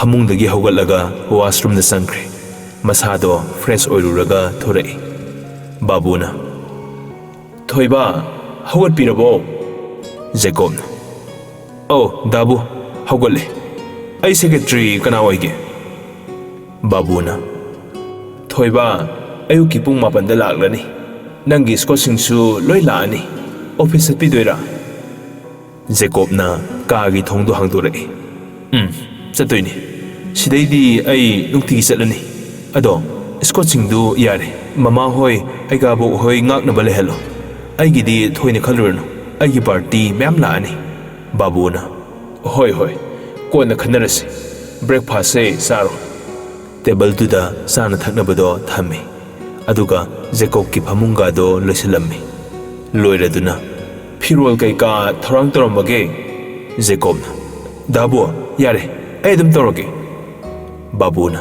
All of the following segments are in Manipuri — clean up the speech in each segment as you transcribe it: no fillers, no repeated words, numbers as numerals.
ꯐꯃꯨꯡꯗꯒꯤ ꯍꯧꯒꯠꯂꯒ ꯋꯥꯁꯔꯨꯝꯗ ꯆꯪꯈ꯭ꯔꯦ ꯃꯁꯥꯗꯣ ꯐ꯭ꯔꯦꯁ ꯑꯣꯏꯔꯨꯔꯒ ꯊꯣꯔꯛꯏ ꯕꯥꯕꯨꯅ ꯊꯣꯏꯕ ꯍꯧꯒꯠꯄꯤꯔꯕꯣ ꯖꯦꯀꯣꯕꯅ ꯑꯧ ꯗꯥꯕꯨ ꯍꯧꯒꯠꯂꯦ ꯑꯩ ꯁꯦꯀ꯭ꯔꯦꯇꯔꯤ ꯀꯅꯥ ꯑꯣꯏꯒꯦ ꯕꯥꯕꯨꯅ ꯊꯣꯏꯕ ꯑꯌꯨꯛꯀꯤ ꯄꯨꯡ 7ꯗ ꯂꯥꯛꯂꯅꯤ ꯅꯪꯒꯤ ꯁ꯭ꯀꯣꯠꯁꯤꯡꯁꯨ ꯂꯣꯏ ꯂꯥꯛꯑꯅꯤ ꯑꯣꯐꯤꯁ ꯆꯠꯄꯤꯗꯣꯏꯔꯥ ꯖꯦꯀꯣꯕꯅ ꯀꯥꯒꯤ ꯊꯣꯡꯗꯣ ꯍꯥꯡꯗꯣꯔꯛꯏ ꯆꯠꯇꯣꯏꯅꯤ ꯁꯤꯗꯩꯗꯤ ꯑꯩ ꯅꯨꯡꯇꯤꯒꯤ ꯆꯠꯂꯅꯤ ꯑꯗꯣ ꯁ꯭ꯀꯣꯠꯁꯤꯡꯗꯨ ꯌꯥꯔꯦ ꯃꯃꯥ ꯍꯣꯏ ꯑꯩꯒꯥꯕꯣꯛ ꯍꯣꯏ ꯉꯥꯛꯅꯕ ꯂꯩꯍꯜꯂꯣ ꯑꯩꯒꯤꯗꯤ ꯊꯣꯏꯅ ꯈꯜꯂꯨꯔꯅꯨ ꯑꯩꯒꯤ ꯄꯥꯔꯇꯤ ꯃꯌꯥꯝ ꯂꯥꯛꯑꯅꯤ ꯕꯥꯕꯨꯅ ꯍꯣꯏ ꯍꯣꯏ ꯀꯣꯟꯅ ꯈꯟꯅꯔꯁꯤ ꯕ꯭ꯔꯦꯛꯐꯥꯁꯁꯦ ꯆꯥꯔꯣ ꯇꯦꯕꯜꯗꯨꯗ ꯆꯥꯅ ꯊꯛꯅꯕꯗꯣ ꯊꯝꯃꯤ ꯑꯗꯨꯒ ꯖꯦꯀꯣꯕꯀꯤ ꯐꯃꯨꯡꯒꯗꯣ ꯂꯣꯏꯁꯤꯜꯂꯝꯃꯤ ꯂꯣꯏꯔꯗꯨꯅ ꯐꯤꯔꯣꯜ ꯀꯩꯀꯥ ꯊꯧꯔꯥꯡ ꯇꯧꯔꯝꯕꯒꯦ ꯖꯦꯀꯣꯕꯅ ꯗꯥꯕꯨ ꯌꯥꯔꯦ ꯑꯩ ꯑꯗꯨꯝ ꯇꯧꯔꯒꯦ ꯕꯥꯕꯨꯅ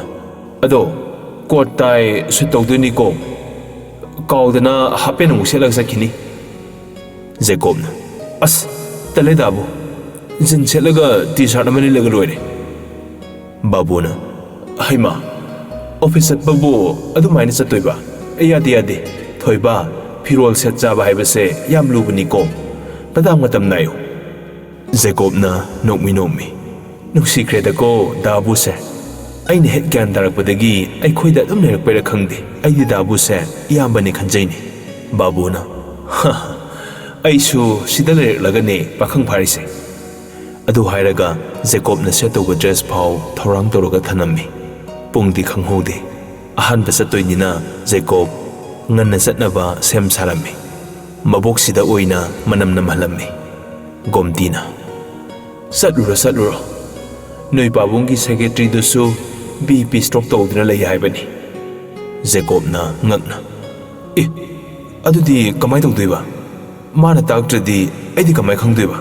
ꯑꯗꯣ ꯀꯣꯠ ꯇꯥꯏ ꯁꯨꯠ ꯇꯧꯗꯣꯏꯅꯤꯀꯣ ꯀꯥꯎꯗꯅ ꯍꯥꯞꯄꯦꯟ ꯑꯃꯨꯛ ꯁꯦꯠꯂꯒ ꯆꯠꯈꯤꯅꯤ ꯖꯦꯀꯣꯕꯅ ꯑꯁ ꯇꯜꯂꯦ ꯗꯥꯕꯨ ꯖꯤꯟ ꯁꯦꯠꯂꯒ ꯇꯤ ꯁꯥꯔꯠ ꯑꯃ ꯂꯤꯠꯂꯒ ꯂꯣꯏꯔꯦ ꯕꯥꯕꯨꯅ ꯍꯩꯃꯥ ꯑꯣꯐꯤꯁ ꯆꯠꯄꯕꯨ ꯑꯗꯨꯃꯥꯏꯅ ꯆꯠꯇꯣꯏꯕ ꯌꯥꯗꯦ ꯌꯥꯗꯦ ꯊꯣꯏꯕ ꯐꯤꯔꯣꯜ ꯁꯦꯠ ꯆꯥꯕ ꯍꯥꯏꯕꯁꯦ ꯌꯥꯝ ꯂꯨꯕꯅꯤꯀꯣ ꯃꯇꯥꯡ ꯃꯇꯝ ꯅꯥꯏꯌꯨ ꯖꯦꯀꯣꯕꯅ ꯅꯣꯛꯃꯤ ꯅꯨꯡꯁꯤꯈ꯭ꯔꯦꯗꯀꯣ ꯗꯥꯕꯨꯁꯦ ꯑꯩꯅ ꯍꯦꯛ ꯒ꯭ꯌꯥꯟ ꯇꯥꯔꯛꯄꯗꯒꯤ ꯑꯩꯈꯣꯏꯗ ꯑꯗꯨꯝ ꯂꯩꯔꯛꯄꯩꯔꯥ ꯈꯪꯗꯦ ꯑꯩꯗꯤ ꯗꯥꯕꯨꯁꯦ ꯏꯌꯥꯝꯕꯅꯤ ꯈꯟꯖꯩꯅꯤ ꯕꯥꯕꯨꯅ ꯑꯩꯁꯨ ꯁꯤꯗ ꯂꯩꯔꯛꯂꯒꯅꯦ ꯄꯥꯈꯪ ꯐꯥꯔꯤꯁꯦ ꯑꯗꯨ ꯍꯥꯏꯔꯒ ꯖꯦꯀꯣꯕꯅ ꯁꯦꯠ ꯇꯧꯕ ꯗ꯭ꯔꯦꯁ ꯐꯥꯎ ꯊꯧꯔꯥꯡ ꯇꯧꯔꯒ ꯊꯅꯝꯃꯤ ꯄꯨꯡꯗꯤ ꯈꯪꯍꯧꯗꯦ ꯑꯍꯥꯟꯕ ꯆꯠꯇꯣꯏꯅꯤꯅ ꯖꯦꯀꯣꯕ ꯉꯟꯅ ꯆꯠꯅꯕ ꯁꯦꯝ ꯁꯥꯔꯝꯃꯤ ꯃꯕꯣꯛꯁꯤꯗ ꯑꯣꯏꯅ ꯃꯅꯝ ꯅꯝꯍꯜꯂꯝꯃꯤ ꯒꯣꯝꯇꯤꯅ ꯆꯠꯂꯨꯔꯣ ꯅꯣꯏ ꯄꯥꯕꯨꯡꯒꯤ ꯁꯦꯀ꯭ꯔꯦꯇꯔꯤꯗꯨꯁꯨ BP ꯁ꯭ꯇ꯭ꯔꯣꯛ ꯇꯧꯗꯨꯅ ꯂꯩ ꯍꯥꯏꯕꯅꯤ ꯖꯦꯀꯣꯕꯅ ꯉꯛꯅ ꯑꯗꯨꯗꯤ ꯀꯃꯥꯏ ꯇꯧꯗꯣꯏꯕ ꯃꯥꯅ ꯇꯥꯛꯇ꯭ꯔꯗꯤ ꯑꯩꯗꯤ ꯀꯃꯥꯏ ꯈꯪꯗꯣꯏꯕ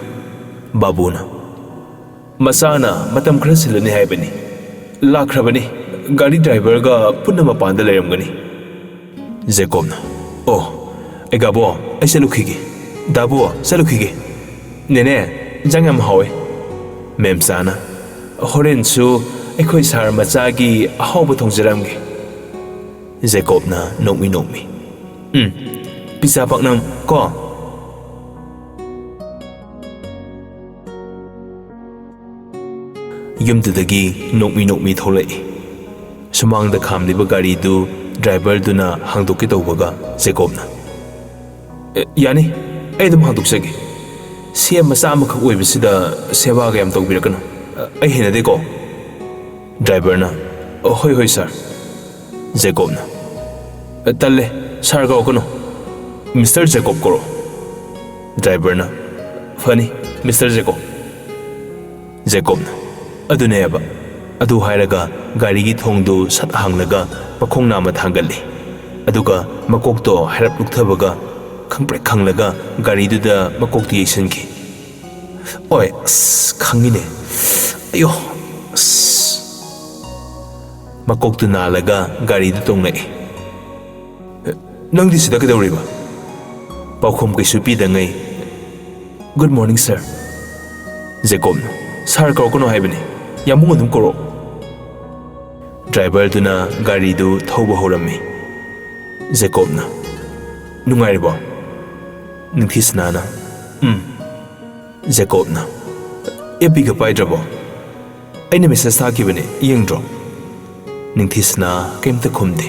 ꯕꯥꯕꯨꯅ ꯃꯆꯥꯅ ꯃꯇꯝ ꯈꯔ ꯁꯤꯜꯂꯅꯤ ꯍꯥꯏꯕꯅꯤ ꯂꯥꯛꯈ꯭ꯔꯕꯅꯤ ꯒꯥꯔꯤ ꯗ꯭ꯔꯥꯏꯚꯔꯒ ꯄꯨꯟꯅ ꯃꯄꯥꯟꯗ ꯂꯩꯔꯝꯒꯅꯤ ꯖꯦꯀꯣꯕꯅ ꯑꯣ ꯑꯩꯒꯥꯕꯣ ꯑꯩ ꯆꯠꯂꯨꯈꯤꯒꯦ ꯗꯥꯕꯨ ꯆꯠꯂꯨꯈꯤꯒꯦ ꯅꯦꯅꯦ ꯏꯟꯖꯥꯡ ꯌꯥꯝ ꯍꯥꯎꯋꯦ ꯃꯦꯝꯆꯥꯅ ꯍꯣꯔꯦꯟꯁꯨ ꯑꯩꯈꯣꯏ ꯁꯥꯔ ꯃꯆꯥꯒꯤ ꯑꯍꯥꯎꯕ ꯊꯣꯡꯖꯔꯝꯒꯦ ꯖꯦꯀꯣꯕꯅ ꯅꯣꯛꯃꯤ ꯄꯤꯖꯥ ꯄꯥꯛꯅꯝ ꯀꯣ ꯌꯨꯝꯗꯨꯗꯒꯤ ꯅꯣꯛꯃꯤ ꯊꯣꯛꯂꯛꯏ ꯁꯨꯃꯥꯡꯗ ꯈꯥꯝꯂꯤꯕ ꯒꯥꯔꯤꯗꯨ ꯗ꯭ꯔꯥꯏꯚꯔꯗꯨꯅ ꯍꯥꯡꯗꯣꯛꯀꯦ ꯇꯧꯕꯒ ꯖꯦꯀꯣꯕꯅ ꯌꯥꯅꯤ ꯑꯩ ꯑꯗꯨꯝ ꯍꯥꯡꯗꯣꯛꯆꯒꯦ ꯁꯦꯝ ꯃꯆꯥ ꯑꯃꯈꯛ ꯑꯣꯏꯕꯁꯤꯗ ꯁꯦꯕꯥꯒ ꯌꯥꯝ ꯇꯧꯕꯤꯔꯛꯀꯅꯨ ꯑꯩ ꯍꯩꯅꯗꯦꯀꯣ ꯗ꯭ꯔꯥꯏꯚꯔꯅ ꯍꯣꯏ ꯁꯥꯔ ꯖꯦꯀꯣꯕꯅ ꯇꯜꯂꯦ ꯁꯥꯔ ꯀꯧꯔꯛꯀꯅꯨ ꯃꯤꯁꯇꯔ ꯖꯦꯀꯣꯕ ꯀꯧꯔꯣ ꯗ꯭ꯔꯥꯏꯚꯔꯅ ꯐꯅꯤ ꯃꯤꯁꯇꯔ ꯖꯦꯀꯣꯕꯅ ꯑꯗꯨꯅꯦꯕ ꯑꯗꯨ ꯍꯥꯏꯔꯒ ꯒꯥꯔꯤꯒꯤ ꯊꯣꯡꯗꯨ ꯁꯠ ꯍꯥꯡꯂꯒ ꯃꯈꯣꯡ ꯅꯥꯝꯃ ꯊꯥꯡꯒꯠꯂꯤ ꯑꯗꯨꯒ ꯃꯀꯣꯛꯇꯣ ꯍꯥꯏꯔꯞ ꯂꯨꯛꯊꯕꯒ ꯈꯪꯄ꯭ꯔꯦꯛ ꯈꯪꯂꯒ ꯒꯥꯔꯤꯗꯨꯗ ꯃꯀꯣꯛꯇꯨ ꯌꯩꯁꯟꯈꯤ ꯑꯣꯏ ꯑꯁ ꯈꯪꯉꯤꯅꯦ ꯑꯌꯣ ꯑꯁ ꯃꯀꯣꯛꯇꯨ ꯅꯥꯜꯂꯒ ꯒꯥꯔꯤꯗꯨ ꯇꯣꯡꯂꯛꯏ ꯅꯪꯗꯤ ꯁꯤꯗ ꯀꯩꯗꯧꯔꯤꯕ ꯄꯥꯎꯈꯨꯝ ꯀꯩꯁꯨ ꯄꯤꯗꯉꯩ ꯒꯨꯗ ꯃꯣꯔꯅꯤꯡ ꯁꯥꯔ ꯖꯦꯀꯣꯕꯅ ꯁꯥꯔ ꯀꯧꯔꯛꯀꯅꯣ ꯍꯥꯏꯕꯅꯤ ꯌꯥꯝꯕꯨꯡ ꯑꯗꯨꯝ ꯀꯧꯔꯛꯑꯣ ꯗ꯭ꯔꯥꯏꯚꯔꯗꯨꯅ ꯒꯥꯔꯤꯗꯨ ꯊꯧꯕ ꯍꯧꯔꯝꯃꯤ ꯖꯦꯀꯣꯕꯅ ꯅꯨꯡꯉꯥꯏꯔꯤꯕꯣ ꯅꯤꯡꯊꯤꯁꯅꯥꯅ ꯖꯦꯀꯣꯕꯅ FBꯒ ꯄꯥꯏꯗ꯭ꯔꯕꯣ ꯑꯩꯅ ꯃꯦꯁꯦꯖ ꯊꯥꯈꯤꯕꯅꯦ ꯌꯦꯡꯗ꯭ꯔꯣ ꯅꯤꯡꯊꯤꯁꯅꯥ ꯀꯩꯝꯇ ꯈꯨꯝꯗꯦ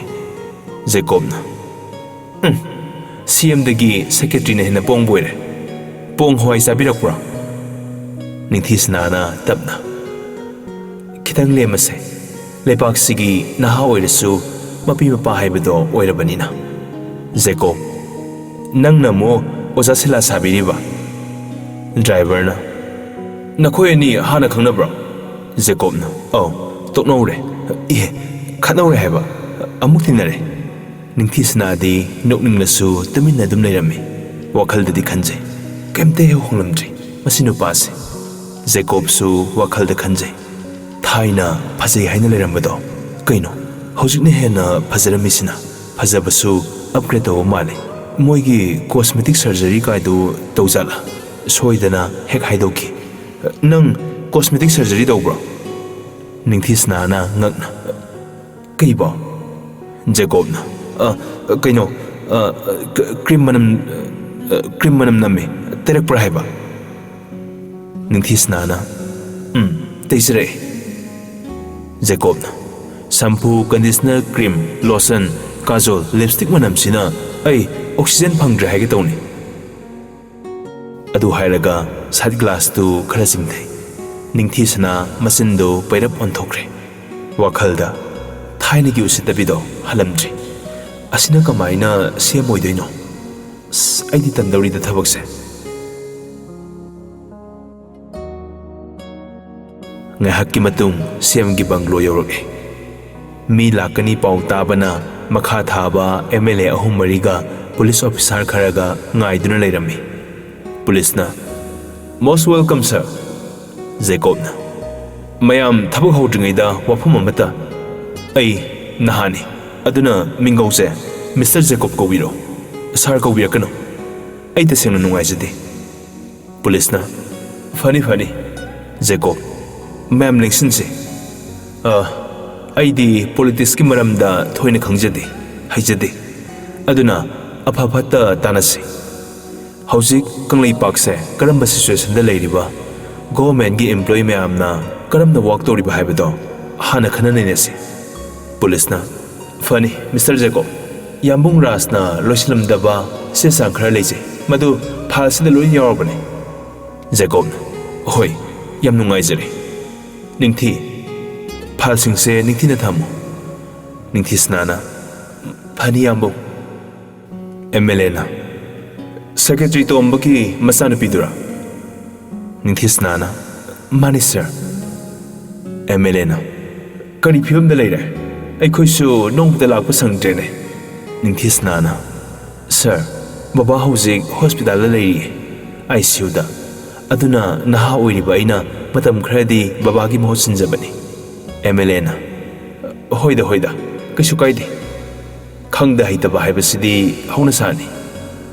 ꯖꯦꯀꯣꯕꯅ CMꯗꯒꯤ ꯁꯦꯀ꯭ꯔꯦꯇꯔꯤꯅ ꯍꯦꯟꯅ ꯄꯣꯡꯕ ꯑꯣꯏꯔꯦ ꯄꯣꯡ ꯍꯋꯥꯏ ꯆꯥꯕꯤꯔꯛꯄ꯭ꯔꯣ ꯅꯤꯡꯊꯤꯁꯅꯥꯅ ꯇꯞꯅ ꯈꯤꯇꯪ ꯂꯦꯝꯃꯁꯦ ꯂꯩꯄꯥꯛꯁꯤꯒꯤ ꯅꯍꯥ ꯑꯣꯏꯔꯁꯨ ꯃꯄꯤ ꯃꯄꯥ ꯍꯥꯏꯕꯗꯣ ꯑꯣꯏꯔꯕꯅꯤꯅ ꯖꯦꯀꯣꯕ ꯅꯪꯅ ꯑꯃꯨꯛ ꯑꯣꯖꯥ ꯁꯤꯂꯥ ꯁꯥꯕꯤꯔꯤꯕ ꯗ꯭ꯔꯥꯏꯚꯔꯅ ꯅꯈꯣꯏ ꯑꯅꯤ ꯍꯥꯟꯅ ꯈꯪꯅꯕ꯭ꯔꯣ ꯖꯦꯀꯣꯕꯅ ꯑꯧ ꯇꯣꯛꯅꯧꯔꯦ ꯈꯠꯅꯧꯔꯦ ꯍꯥꯏꯕ ꯑꯃꯨꯛ ꯊꯦꯡꯅꯔꯦ ꯅꯤꯡꯊꯤꯁꯅꯥꯗꯤ ꯅꯣꯛꯅꯤꯡꯂꯁꯨ ꯇꯨꯃꯤꯟꯅ ꯑꯗꯨꯝ ꯂꯩꯔꯝꯃꯤ ꯋꯥꯈꯜꯗꯗꯤ ꯈꯟꯖꯩ ꯀꯩꯝꯇ ꯍꯦꯛ ꯍꯣꯡꯂꯝꯗ꯭ꯔꯤ ꯃꯁꯤ ꯅꯨꯄꯥꯁꯦ ꯖꯦꯀꯣꯕꯁꯨ ꯋꯥꯈꯜꯗ ꯈꯟꯖꯩ ꯊꯥꯏꯅ ꯐꯖꯩ ꯍꯥꯏꯅ ꯂꯩꯔꯝꯕꯗꯣ ꯀꯩꯅꯣ ꯍꯧꯖꯤꯛꯅ ꯍꯦꯟꯅ ꯐꯖꯔꯝꯃꯤꯁꯤꯅ ꯐꯖꯕꯁꯨ ꯑꯞꯒ꯭ꯔꯦꯗ ꯇꯧꯕ ꯃꯥꯜꯂꯤ ꯃꯣꯏꯒꯤ ꯀꯣꯁꯃꯦꯇꯤꯛ ꯁꯔꯖꯔꯤ ꯀꯥꯏꯗꯨ ꯇꯧꯖꯥꯠꯂ ꯁꯣꯏꯗꯅ ꯍꯦꯛ ꯍꯥꯏꯗꯣꯛꯈꯤ ꯅꯪ ꯀꯣꯁꯃꯦꯇꯤꯛ ꯁꯔꯖꯔꯤ ꯇꯧꯕ꯭ꯔꯣ ꯅꯤꯡꯊꯤꯁꯅꯥꯅ ꯉꯛꯅ ꯀꯩꯕꯣ ꯖꯦꯀꯣꯕꯅ ꯀꯩꯅꯣ ꯀ꯭ꯔꯤꯝ ꯃꯅꯝ ꯅꯝꯃꯦ ꯇꯩꯔꯛꯄ꯭ꯔꯥ ꯍꯥꯏꯕ ꯅꯤꯡꯊꯤꯁꯅꯥꯅ ꯇꯩꯖꯔꯛꯑꯦ ꯖꯦꯀꯣꯕꯅ ꯁꯝꯄꯨ conditioner cream lotion Kajol lipstick ꯃꯅꯝꯁꯤꯅ ꯑꯩ ꯑꯣꯛꯁꯤꯖꯦꯟ ꯐꯪꯗ꯭ꯔꯦ ꯍꯥꯏꯒꯦ ꯇꯧꯅꯤ ꯑꯗꯨ ꯍꯥꯏꯔꯒ ꯁꯥꯏꯠ ꯒ꯭ꯂꯥꯁꯇꯨ ꯈꯔ ꯆꯤꯡꯊꯩ ꯅꯤꯡꯊꯤꯁꯅꯥ ꯃꯆꯤꯟꯗꯨ ꯄꯩꯔꯞ ꯑꯣꯟꯊꯣꯛꯈ꯭ꯔꯦ ꯋꯥꯈꯜꯗ ꯊꯥꯏꯅꯒꯤ ꯎꯁꯤꯠꯇꯕꯤꯗꯣ ꯍꯜꯂꯝꯗ꯭ꯔꯤ ꯑꯁꯤꯅ ꯀꯃꯥꯏꯅ ꯁꯦꯝꯃꯣꯏꯗꯣꯏꯅꯣ ꯑꯩꯗꯤ ꯇꯟꯗꯧꯔꯤꯗ ꯊꯕꯛꯁꯦ ꯉꯥꯏꯍꯥꯛꯀꯤ ꯃꯇꯨꯡ ꯁꯦꯝꯒꯤ ꯕꯪꯒ꯭ꯂꯣ ꯌꯧꯔꯛꯑꯦ ꯃꯤ ꯂꯥꯛꯀꯅꯤ ꯄꯥꯎ ꯇꯥꯕꯅ ꯃꯈꯥ ꯊꯥꯕ MLA ꯑꯍꯨꯝ ꯃꯔꯤꯒ ꯄꯨꯂꯤꯁ ꯑꯣꯐꯤꯁꯥꯔ ꯈꯔꯒ ꯉꯥꯏꯗꯨꯅ ꯂꯩꯔꯝꯃꯤ ꯄꯨꯂꯤꯁꯅ ꯃꯣꯁ ꯋꯦꯜꯀꯝ ꯁꯔ ꯖꯦꯀꯣꯕꯅ ꯃꯌꯥꯝ ꯊꯕꯛ ꯍꯧꯗ꯭ꯔꯤꯉꯩꯗ ꯋꯥꯐꯝ ꯑꯃꯠꯇ ꯑꯩ ꯅꯍꯥꯅꯤ ꯑꯗꯨꯅ ꯃꯤꯡꯒꯧꯁꯦ ꯃꯤꯁꯇꯔ ꯖꯦꯀꯣꯕ ꯀꯧꯕꯤꯔꯣ ꯁꯥꯔ ꯀꯧꯕꯤꯔꯛꯀꯅꯨ ꯑꯩ ꯇꯁꯦꯡꯅ ꯅꯨꯡꯉꯥꯏꯖꯗꯦ ꯄꯨꯂꯤꯁꯅ ꯐꯅꯤ ꯖꯦꯀꯣꯕ ꯃꯌꯥꯝ ꯂꯦꯡꯁꯤꯟꯁꯦ ꯑꯩꯗꯤ ꯄꯣꯂꯤꯇꯤꯛꯁꯀꯤ ꯃꯔꯝꯗ ꯊꯣꯏꯅ ꯈꯪꯖꯗꯦ ꯍꯩꯖꯗꯦ ꯑꯗꯨꯅ ꯑꯐ ꯐꯠꯇ ꯇꯥꯟꯅꯁꯤ ꯍꯧꯖꯤꯛ ꯀꯪꯂꯩꯄꯥꯛꯁꯦ ꯀꯔꯝꯕ ꯁꯤꯆꯨꯋꯦꯁꯟꯗ ꯂꯩꯔꯤꯕ ꯒꯣꯚꯔꯟꯃꯦꯟꯠꯒꯤ ꯏꯝꯄ꯭ꯂꯣꯌꯤ ꯃꯌꯥꯝꯅ ꯀꯔꯝꯅ ꯋꯥꯛ ꯇꯧꯔꯤꯕ ꯍꯥꯏꯕꯗꯣ ꯍꯥꯟꯅ ꯈꯟꯅ ꯅꯩꯅꯁꯤ ꯄꯨꯂꯤꯁꯅ ꯐꯅꯤ ꯃꯤꯁꯇꯔ ꯖꯦꯀꯣꯕ ꯌꯥꯝꯕꯨꯡ ꯔꯥꯖꯅ ꯂꯣꯏꯁꯤꯜꯂꯝꯗꯕ ꯆꯦ ꯆꯥꯡ ꯈꯔ ꯂꯩꯖꯩ ꯃꯗꯨ ꯐꯥꯏꯜꯁꯤꯗ ꯂꯣꯏꯅ ꯌꯥꯎꯔꯕꯅꯤ ꯖꯦꯀꯣꯕꯅ ꯍꯣꯏ ꯌꯥꯝ ꯅꯨꯡꯉꯥꯏꯖꯔꯦ ꯅꯤꯡꯊꯤ ꯐꯥꯏꯜꯁꯤꯡꯁꯦ ꯅꯤꯡꯊꯤꯅ ꯊꯝꯃꯨ ꯅꯤꯡꯊꯤꯁꯅꯥꯅ ꯐꯅꯤ ꯌꯥꯝꯕꯨꯡ MLAꯅ ꯁꯦꯀ꯭ꯔꯦꯇꯔꯤ ꯇꯣꯝꯕꯒꯤ ꯃꯆꯥꯅꯨꯄꯤꯗꯨꯔꯥ ꯅꯤꯡꯊꯤꯁꯅꯥꯅ ꯃꯥꯅꯤ ꯁꯔ MLAꯅ ꯀꯔꯤ ꯐꯤꯕꯝꯗ ꯂꯩꯔꯦ ꯑꯩꯈꯣꯏꯁꯨ ꯅꯣꯡꯃꯇ ꯂꯥꯛꯄ ꯁꯪꯗ꯭ꯔꯦꯅꯦ ꯅꯤꯡꯊꯤꯁꯅꯥꯅ ꯁꯔ ꯕꯕꯥ ꯍꯧꯖꯤꯛ ꯍꯣꯁꯄꯤꯇꯥꯜꯗ ꯂꯩꯔꯤꯌꯦ ICUꯗ ꯑꯗꯨꯅ ꯅꯍꯥ ꯑꯣꯏꯔꯤꯕ ꯑꯩꯅ ꯃꯇꯝ ꯈꯔꯗꯤ ꯕꯕꯥꯒꯤ ꯃꯍꯨꯠ ꯁꯤꯟꯖꯕꯅꯤ MLAꯅ ꯍꯣꯏꯗ ꯀꯩꯁꯨ ꯀꯥꯏꯗꯦ ꯈꯪꯗ ꯍꯩꯇꯕ ꯍꯥꯏꯕꯁꯤꯗꯤ ꯍꯧꯅꯁꯥꯅꯤ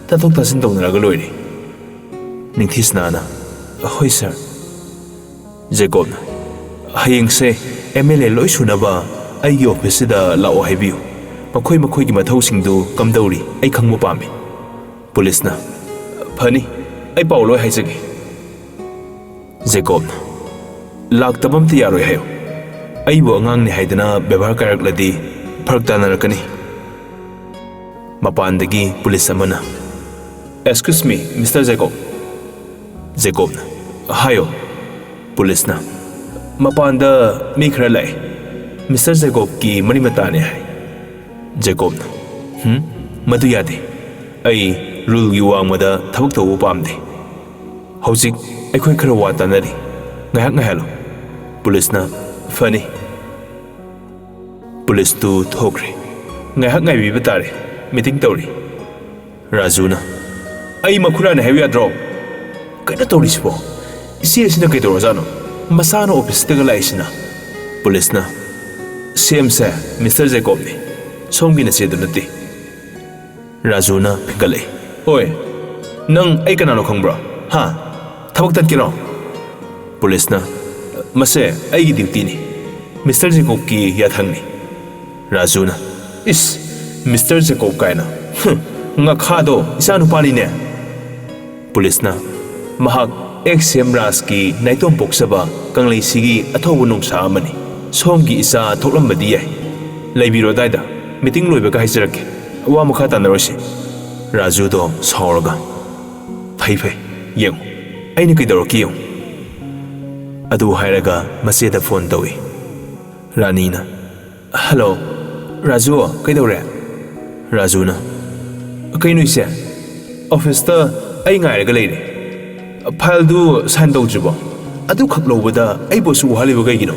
ꯇꯥꯊꯣꯛ ꯇꯥꯁꯤꯟ ꯇꯧꯅꯔꯒ ꯂꯣꯏꯔꯦ ꯅꯤꯡꯊꯤꯁꯅꯥꯅ ꯍꯣꯏ ꯁꯔ ꯖꯦꯀꯣꯕꯅ ꯍꯌꯦꯡꯁꯦ MLA ꯂꯣꯏ ꯁꯨꯅꯕ ꯑꯩꯒꯤ ꯑꯣꯐꯤꯁꯁꯤꯗ ꯂꯥꯛꯑꯣ ꯍꯥꯏꯕꯤꯌꯨ ꯃꯈꯣꯏꯒꯤ ꯃꯊꯧꯁꯤꯡꯗꯨ ꯀꯝꯗꯧꯔꯤ ꯑꯩ ꯈꯪꯕ ꯄꯥꯝꯃꯤ ꯄꯨꯂꯤꯁꯅ ꯐꯅꯤ ꯑꯩ ꯄꯥꯎ ꯂꯣꯏ ꯍꯥꯏꯖꯒꯦ ꯖꯦꯀꯣꯕꯅ ꯂꯥꯛꯇꯕ ꯑꯝꯇ ꯌꯥꯔꯣꯏ ꯍꯥꯏꯌꯨ ꯑꯩꯕꯨ ꯑꯉꯥꯡꯅꯤ ꯍꯥꯏꯗꯅ ꯕꯦꯚꯥꯔ ꯀꯥꯏꯔꯛꯂꯗꯤ ꯐꯔꯛ ꯇꯥꯅꯔꯛꯀꯅꯤ ꯃꯄꯥꯟꯗꯒꯤ ꯄꯨꯂꯤꯁ ꯑꯃꯅ ꯑꯦꯛꯁꯀ꯭ꯌꯨꯁ ꯃꯤ ꯃꯤꯁꯇꯔ ꯖꯦꯀꯣꯕꯅ ꯍꯥꯏꯌꯣ ꯄꯨꯂꯤꯁꯅ ꯃꯄꯥꯟꯗ ꯃꯤ ꯈꯔ ꯂꯥꯛꯑꯦ ꯃꯤꯁꯇꯔ ꯖꯦꯀꯣꯕꯀꯤ ꯃꯔꯤ ꯃꯇꯥꯅꯦ ꯍꯥꯏ ꯖꯦꯀꯣꯕꯅ ꯃꯗꯨ ꯌꯥꯗꯦ ꯑꯩ ꯔꯨꯜꯒꯤ ꯋꯥꯡꯃꯗ ꯊꯕꯛ ꯇꯧꯕ ꯄꯥꯝꯗꯦ ꯍꯧꯖꯤꯛ ꯑꯩꯈꯣꯏ ꯈꯔ ꯋꯥ ꯇꯥꯟꯅꯔꯤ ꯉꯥꯏꯍꯥꯛ ꯉꯥꯏꯍꯜꯂꯣ ꯄꯨꯂꯤꯁꯅ ꯐꯅꯤ ꯄꯨꯂꯤꯁꯇꯨ ꯊꯣꯛꯈ꯭ꯔꯦ ꯉꯥꯏꯍꯥꯛ ꯉꯥꯏꯕꯤꯕ ꯇꯥꯔꯦ ꯃꯤꯇꯤꯡ ꯇꯧꯔꯤ ꯔꯥꯖꯨꯅ ꯑꯩ ꯃꯈꯨꯔꯥꯅꯦ ꯍꯥꯏꯕ ꯌꯥꯗ꯭ꯔꯣ ꯀꯩꯅꯣ ꯇꯧꯔꯤꯁꯤꯕꯣ ꯏꯆꯦ ꯑꯁꯤꯅ ꯀꯩꯗꯧꯔꯖꯥꯠꯅꯣ ꯃꯁꯥꯅ ꯑꯣꯐꯤꯁꯇꯒ ꯂꯥꯛꯏꯁꯤꯅ ꯄꯨꯂꯤꯁꯅ ꯁꯦꯝꯁꯦ ꯃꯤꯁꯇꯔ ꯖꯦꯀꯣꯕꯅꯤ ꯁꯣꯝꯒꯤ ꯅꯆꯦꯗꯨ ꯅꯠꯇꯦ ꯔꯥꯖꯨꯅ ꯐꯤꯡꯒꯠꯂꯛꯏ ꯍꯣꯏ ꯅꯪ ꯑꯩ ꯀꯅꯥꯅꯣ ꯈꯪꯕ꯭ꯔꯣ ꯍꯥ ꯊꯕꯛ ꯇꯠꯀꯦꯔꯣ ꯄꯨꯂꯤꯁꯅ ꯃꯁꯦ ꯑꯩꯒꯤ ꯗ꯭ꯌꯨꯇꯤꯅꯤ ꯃꯤꯁꯇꯔ ꯖꯦꯀꯣꯕꯀꯤ ꯌꯥꯊꯪꯅꯤ ꯔꯥꯖꯨꯅ ꯏꯁ ꯃꯤꯁꯇꯔ ꯖꯦꯀꯣꯕ ꯀꯥꯏꯅ ꯉꯥꯈꯥꯗꯣ ꯏꯆꯥꯅꯨꯄꯥꯅꯤꯅꯦ ꯄꯨꯂꯤꯁꯅ ꯃꯍꯥꯛ XM ꯔꯥꯖꯀꯤ ꯅꯥꯏꯇꯣꯝ ꯄꯣꯛꯆꯕ ꯀꯪꯂꯩꯁꯤꯒꯤ ꯑꯊꯧꯕ ꯅꯣꯡꯁꯥ ꯑꯃꯅꯤ ꯁꯣꯝꯒꯤ ꯏꯆꯥ ꯊꯣꯛꯂꯝꯕꯗꯤ ꯌꯥꯏ ꯂꯩꯕꯤꯔꯣ ꯑꯗꯥꯏꯗ ꯃꯤꯇꯤꯡ ꯂꯣꯏꯕꯒ ꯍꯥꯏꯖꯔꯛꯀꯦ ꯋꯥ ꯃꯈꯥ ꯇꯥꯟꯅꯔꯣꯏꯁꯤ ꯔꯥꯖꯨꯗꯣ ꯁꯥꯎꯔꯒ ꯐꯩ ꯌꯦꯡꯉꯨ ꯑꯩꯅ ꯀꯩꯗꯧꯔꯛꯀꯦ ꯌꯦꯡꯉꯨ ꯑꯗꯨ ꯍꯥꯏꯔꯒ ꯃꯆꯦꯗ ꯐꯣꯟ ꯇꯧꯏ ꯔꯥꯅꯤꯅ ꯍꯜꯂꯣ ꯔꯥꯖꯨ ꯀꯩꯗꯧꯔꯦ ꯔꯥꯖꯨꯅ ꯀꯩꯅꯣ ꯏꯆꯦ ꯑꯣꯐꯤꯁꯇ ꯑꯩ ꯉꯥꯏꯔꯒ ꯂꯩꯔꯦ ꯐꯥꯏꯜꯗꯨ ꯁꯥꯏꯟ ꯇꯧꯗ꯭ꯔꯤꯕꯣ ꯑꯗꯨꯈꯛ ꯂꯧꯕꯗ ꯑꯩꯕꯨ ꯑꯁꯨꯛ ꯋꯥꯍꯜꯂꯤꯕ ꯀꯩꯒꯤꯅꯣ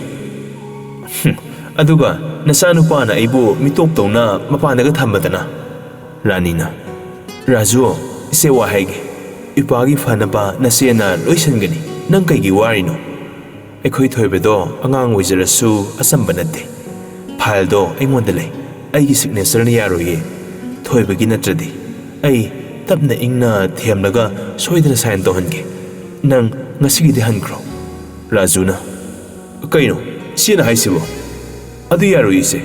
ꯑꯗꯨꯒ ꯅꯆꯥꯅꯨꯄꯥꯅ ꯑꯩꯕꯨ ꯃꯤꯇꯣꯞ ꯇꯧꯅ ꯃꯄꯥꯟꯗꯒ ꯊꯝꯕꯗꯅ ꯔꯥꯅꯤꯅ ꯔꯥꯖꯨ ꯏꯆꯦ ꯋꯥ ꯍꯥꯏꯒꯦ ꯏꯄꯥꯒꯤ ꯐꯅꯕ ꯅꯆꯦꯅ ꯂꯣꯏꯁꯤꯟꯒꯅꯤ ꯅꯪ ꯀꯩꯒꯤ ꯋꯥꯔꯤꯅꯣ ꯑꯩꯈꯣꯏ ꯊꯣꯏꯕꯗꯣ ꯑꯉꯥꯡ ꯑꯣꯏꯖꯔꯁꯨ ꯑꯆꯝꯕ ꯅꯠꯇꯦ ꯐꯥꯏꯜꯗꯣ ꯑꯩꯉꯣꯟꯗ ꯂꯩ ꯑꯩꯒꯤ ꯁꯤꯒꯅꯦꯆꯔꯅ ꯌꯥꯔꯣꯏꯌꯦ ꯊꯣꯏꯕꯒꯤ ꯅꯠꯇ꯭ꯔꯗꯤ ꯑꯩ ꯇꯞꯅ ꯏꯪꯅ ꯊꯦꯝꯂꯒ ꯁꯣꯏꯗꯅ ꯁꯥꯏꯟ ꯇꯧꯍꯟꯒꯦ ꯅꯪ ꯉꯁꯤꯒꯤꯗꯤ ꯍꯟꯈ꯭ꯔꯣ ꯔꯥꯖꯨꯅ ꯀꯩꯅꯣ ꯏꯆꯦꯅ ꯍꯥꯏꯁꯤꯕꯣ? ꯑꯗꯨ ꯌꯥꯔꯣꯏ ꯏꯆꯦ.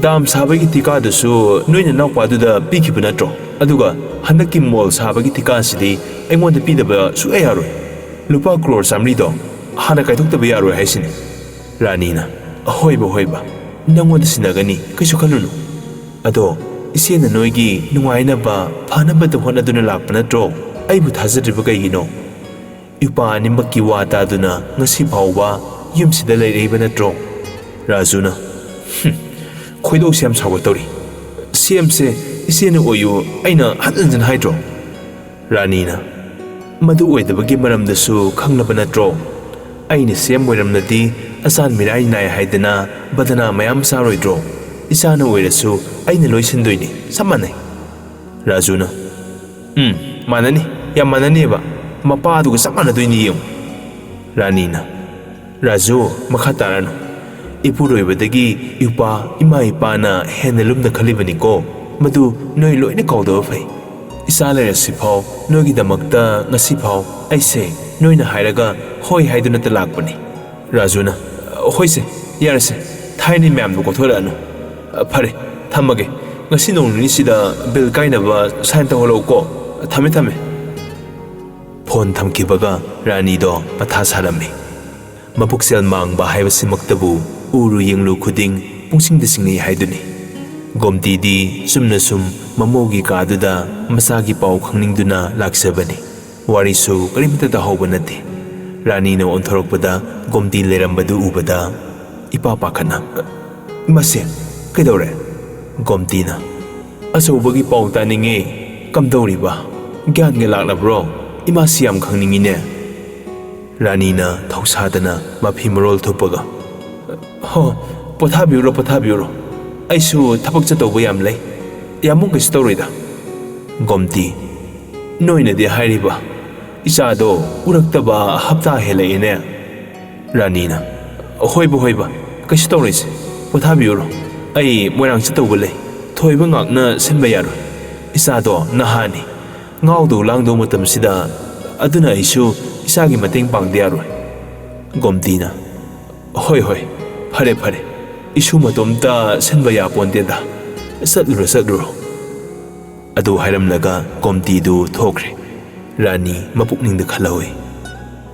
ꯗꯥꯝ ꯁꯥꯕꯒꯤ ꯊꯤꯀꯥꯗꯨꯁꯨ ꯅꯣꯏꯅ ꯅꯥꯎꯄꯥꯗꯨꯗ ꯄꯤꯈꯤꯕ ꯅꯠꯇ꯭ꯔꯣ? ꯑꯗꯨꯒ ꯍꯟꯗꯛꯀꯤ ꯃꯣꯜ ꯁꯥꯕꯒꯤ ꯊꯤꯀꯥꯁꯤꯗꯤ ꯑꯩꯉꯣꯟꯗ ꯄꯤꯗꯕ ꯁꯨꯛꯌꯥ ꯌꯥꯔꯣꯏ. ꯂꯨꯄꯥ ꯀ꯭ꯔꯣꯔ 100ꯗꯣ ꯍꯥꯟꯅ ꯀꯥꯏꯊꯣꯛꯇꯕ ꯌꯥꯔꯣꯏ ꯍꯥꯏꯁꯤꯅꯤ. ꯔꯥꯅꯤꯅ ꯍꯣꯏꯕ ꯅꯪꯉꯣꯟꯗ ꯁꯤꯟꯅꯒꯅꯤ ꯀꯩꯁꯨ ꯈꯜꯂꯨꯅꯨ. ꯑꯗꯣ ꯏꯆꯦꯅ ꯅꯣꯏꯒꯤ ꯅꯨꯡꯉꯥꯏꯅꯕ ꯐꯅꯕꯗ ꯍꯣꯠꯅꯗꯨꯅ ꯂꯥꯛꯄ ꯅꯠꯇ꯭ꯔꯣ? ꯑꯩꯕꯨ ꯊꯥꯖꯗ꯭ꯔꯤꯕ ꯀꯩꯒꯤꯅꯣ? ꯏꯄꯥ ꯑꯅꯤꯃꯛꯀꯤ ꯋꯥ ꯇꯥꯗꯨꯅ ꯉꯁꯤ ꯐꯥꯎꯕ ꯌꯨꯝꯁꯤꯗ ꯂꯩꯔꯛꯏꯕ ꯅꯠꯇ꯭ꯔꯣ? ꯔꯥꯖꯨꯅ ꯈꯣꯏꯗꯧꯁꯦ ꯌꯥꯝ ꯁꯥꯎꯒꯠꯇꯧꯔꯤ. ꯁꯦꯝꯁꯦ ꯏꯆꯦꯅ ꯑꯣꯏꯌꯨ ꯑꯩꯅ ꯍꯟꯖꯤꯟ ꯍꯥꯏꯗ꯭ꯔꯣ? ꯔꯥꯅꯤꯅ ꯃꯗꯨ ꯑꯣꯏꯗꯕꯒꯤ ꯃꯔꯝꯗꯁꯨ ꯈꯪꯂꯕ ꯅꯠꯇ꯭ꯔꯣ? ꯑꯩꯅ ꯁꯦꯝ ꯑꯣꯏꯔꯝꯂꯗꯤ ꯑꯆꯥꯟ ꯃꯤꯔꯥꯏ ꯅꯥꯏ ꯍꯥꯏꯗꯅ ꯕꯗꯅꯥ ꯃꯌꯥꯝ ꯆꯥꯔꯣꯏꯗ꯭ꯔꯣ? ꯏꯆꯥꯅ ꯑꯣꯏꯔꯁꯨ ꯑꯩꯅ ꯂꯣꯏꯁꯤꯟꯗꯣꯏꯅꯤ, ꯆꯞ ꯃꯥꯟꯅꯩ. ꯔꯥꯖꯨꯅ ꯃꯥꯟꯅꯅꯤ, ꯌꯥꯝ ꯃꯥꯟꯅꯅꯤꯕ. ꯃꯄꯥꯗꯨꯒ ꯆꯞ ꯃꯥꯟꯅꯗꯣꯏꯅꯤ ꯌꯦꯡꯉꯨ. ꯔꯥꯅꯤꯅ ꯔꯥꯖꯨ ꯃꯈꯥ ꯇꯥꯔꯅꯨ. ꯏꯄꯨꯔꯣꯏꯕꯗꯒꯤ ꯏꯄꯥ ꯏꯃꯥ ꯏꯄꯥꯅ ꯍꯦꯟꯅ ꯂꯨꯝꯅ ꯈꯜꯂꯤꯕꯅꯤꯀꯣ. ꯃꯗꯨ ꯅꯣꯏ ꯂꯣꯏꯅ ꯀꯥꯎꯗꯕ ꯐꯩ. ꯏꯆꯥ ꯂꯩꯔꯁꯤꯐꯥꯎ ꯅꯣꯏꯒꯤꯗꯃꯛꯇ ꯉꯁꯤꯐꯥꯎ ꯑꯩꯁꯦ ꯅꯣꯏꯅ ꯍꯥꯏꯔꯒ ꯍꯣꯏ ꯍꯥꯏꯗꯨꯅꯇ ꯂꯥꯛꯄꯅꯤ. ꯔꯥꯖꯨꯅ ꯍꯣꯏꯁꯦ, ꯌꯥꯔꯁꯦ, ꯊꯥꯏꯅ ꯃꯌꯥꯝꯗꯣ ꯀꯣꯊꯣꯔꯛꯑꯅꯨ. ꯐꯔꯦ, ꯊꯝꯃꯒꯦ. ꯉꯁꯤ ꯅꯣꯡ ꯅꯤꯅꯤꯁꯤꯗ ꯕꯤꯜ ꯀꯥꯏꯅꯕ ꯁꯥꯏꯟ ꯇꯧꯍꯜꯂꯛꯎꯀꯣ. ꯊꯝꯃꯦ. ꯐꯣꯟ ꯊꯝꯈꯤꯕꯒ ꯔꯥꯅꯤꯗꯣ ꯃꯊꯥ ꯁꯥꯔꯝꯃꯤ. ꯃꯕꯨꯛꯆꯦꯜ ꯃꯥꯡꯕ ꯍꯥꯏꯕꯁꯤꯃꯛꯇꯕꯨ ꯎꯔꯨ ꯌꯦꯡꯂꯨ ꯈꯨꯗꯤꯡ ꯄꯨꯡꯁꯤꯡꯗ ꯁꯤꯡꯅꯩ ꯍꯥꯏꯗꯨꯅꯤ. ꯒꯣꯝꯇꯤꯗꯤ ꯆꯨꯝꯅ ꯁꯨꯝ ꯃꯃꯧꯒꯤ ꯀꯥꯗꯨꯗ ꯃꯆꯥꯒꯤ ꯄꯥꯎ ꯈꯪꯅꯤꯡꯗꯨꯅ ꯂꯥꯛꯆꯕꯅꯤ. ꯋꯥꯔꯤꯁꯨ ꯀꯔꯤꯝꯇ ꯇꯥꯍꯧꯕ ꯅꯠꯇꯦ. ꯔꯥꯅꯤꯅ ꯑꯣꯟꯊꯣꯔꯛꯄꯗ ꯒꯣꯝꯇꯤ ꯂꯩꯔꯝꯕꯗꯨ ꯎꯕꯗ ꯏꯄꯥ ꯄꯥꯈꯠꯅ ꯏꯃꯥꯁꯦ ꯀꯩꯗꯧꯔꯦ? ꯒꯣꯝꯇꯤꯅ ꯑꯆꯧꯕꯒꯤ ꯄꯥꯎ ꯇꯥꯅꯤꯡꯉꯦ. ꯀꯝꯗꯧꯔꯤꯕ? ꯒ꯭ꯌꯥꯟꯒ ꯂꯥꯛꯂꯕ꯭ꯔꯣ? ꯏꯃꯥꯁꯤ ꯌꯥꯝ ꯈꯪꯅꯤꯡꯉꯤꯅꯦ. ꯔꯥꯅꯤꯅ ꯊꯧꯁꯥꯗꯅ ꯃꯐꯤ ꯃꯔꯣꯜ ꯊꯨꯞꯄꯒ ꯄꯣꯊꯥꯕꯤꯎꯔꯣ. ꯑꯩꯁꯨ ꯊꯕꯛ ꯆꯠꯇꯧꯕ ꯌꯥꯝ ꯂꯩ. ꯌꯥꯝꯃꯨꯛ ꯀꯩꯁꯨ ꯇꯧꯔꯣꯏꯗ. ꯒꯣꯝꯇꯤ ꯅꯣꯏꯅꯗꯤ ꯍꯥꯏꯔꯤꯕ ꯏꯆꯥꯗꯣ ꯎꯔꯛꯇꯕ ꯍꯞꯇꯥ ꯍꯦꯜꯂꯛꯑꯦꯅꯦ. ꯔꯥꯅꯤꯅ ꯍꯣꯏꯕ ꯀꯩꯁꯨ ꯇꯧꯔꯣꯏꯁꯦ. ꯄꯣꯊꯥꯕꯤꯎꯔꯣ. ꯑꯩ ꯃꯣꯏꯔꯥꯡ ꯆꯠꯇꯧꯕ ꯂꯩ. ꯊꯣꯏꯕ ꯉꯥꯛꯅ ꯁꯤꯟꯕ ꯌꯥꯔꯣꯏ. ꯏꯆꯥꯗꯣ ꯅꯍꯥꯅꯤ. ꯉꯥꯎꯗꯧ ꯂꯥꯡꯗꯧ ꯃꯇꯝꯁꯤꯗ. ꯑꯗꯨꯅ ꯑꯩꯁꯨ ꯏꯆꯥꯒꯤ ꯃꯇꯦꯡ ꯄꯥꯡꯗ ꯌꯥꯔꯣꯏ. ꯒꯣꯝꯇꯤꯅ ꯍꯣꯏ, ꯐꯔꯦ. ꯏꯁꯨ ꯃꯇꯣꯝꯇ ꯁꯤꯟꯕ ꯌꯥꯄꯣꯟꯇꯦꯗ. ꯆꯠꯂꯨꯔꯣ. ꯑꯗꯨ ꯍꯥꯏꯔꯝꯂꯒ ꯒꯣꯝꯇꯤꯗꯨ ꯊꯣꯛꯈ꯭ꯔꯦ. ꯔꯥꯅꯤ ꯃꯄꯨꯛꯅꯤꯡꯗ ꯈꯜꯍꯧꯏ.